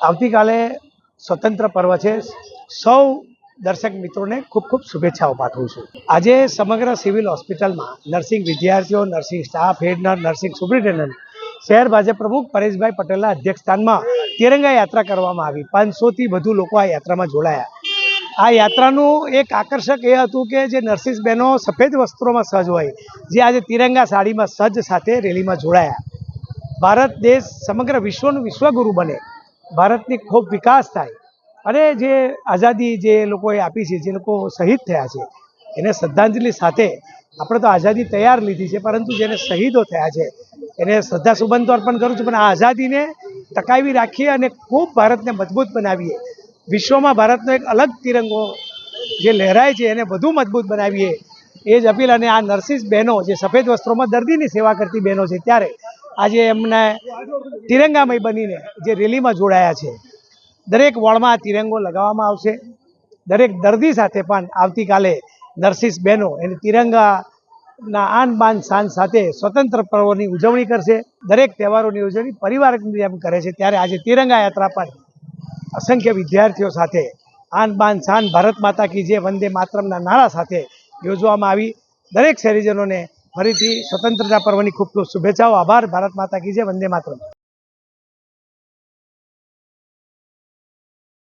આવતીકાલે સ્વતંત્ર પર્વ છે। સૌ દર્શક મિત્રોને ખૂબ ખૂબ શુભેચ્છાઓ પાઠવું છું। આજે સમગ્ર સિવિલ હોસ્પિટલમાં નર્સિંગ વિદ્યાર્થીઓ, nursing staff, head nurse, nursing superintendent, શહેર ભાજપ પ્રમુખ પરેશભાઈ પટેલના અધ્યક્ષસ્થાનમાં તિરંગા યાત્રા કરવામાં આવી। 500થી વધુ લોકો આ યાત્રામાં જોડાયા। આ યાત્રાનું એક આકર્ષક એ હતું કે જે નર્સિસ બહેનો સફેદ વસ્ત્રોમાં સજ્જ હોય, જે આજે તિરંગા સાડીમાં સજ્જ સાથે રેલીમાં જોડાયા। ભારત દેશ સમગ્ર વિશ્વનું વિશ્વગુરુ બને, ભારતની ખૂબ વિકાસ થાય અને જે આઝાદી જે લોકોએ આપી છે, જે લોકો શહીદ થયા છે, એને શ્રદ્ધાંજલિ સાથે આપણે તો આઝાદી તૈયાર લીધી છે, પરંતુ જેને શહીદો થયા છે એને શ્રદ્ધાસુમન તો અર્પણ કરું છું, પણ આ આઝાદીને ટકાવી રાખીએ અને ખૂબ ભારતને મજબૂત બનાવીએ। વિશ્વમાં ભારતનો એક અલગ તિરંગો જે લહેરાય છે એને વધુ મજબૂત બનાવીએ, એ જ અપીલ। અને આ નર્સિસ બહેનો જે સફેદ વસ્ત્રોમાં દર્દીની સેવા કરતી બહેનો છે, ત્યારે આજે એમને તિરંગામય બનીને જે રેલીમાં જોડાયા છે, દરેક વોર્ડમાં તિરંગો લગાવવામાં આવશે। દરેક દર્દી સાથે પણ આવતીકાલે નર્સિસ બહેનો એને તિરંગાના આન બાન શાન સાથે સ્વતંત્ર પર્વની ઉજવણી કરશે। દરેક તહેવારોની ઉજવણી પરિવારની જેમ કરે છે, ત્યારે આજે તિરંગા યાત્રા પર અસંખ્ય વિદ્યાર્થીઓ સાથે આન બાન શાન ભારત માતા કી જય, વંદે માતરમના નારા સાથે યોજવામાં આવી। દરેક શહેરીજનોને ફરીથી સ્વતંત્રતા પર્વની ખૂબ ખૂબ શુભેચ્છાઓ। આભાર। ભારત માતા કી જય, વંદે માતરમ।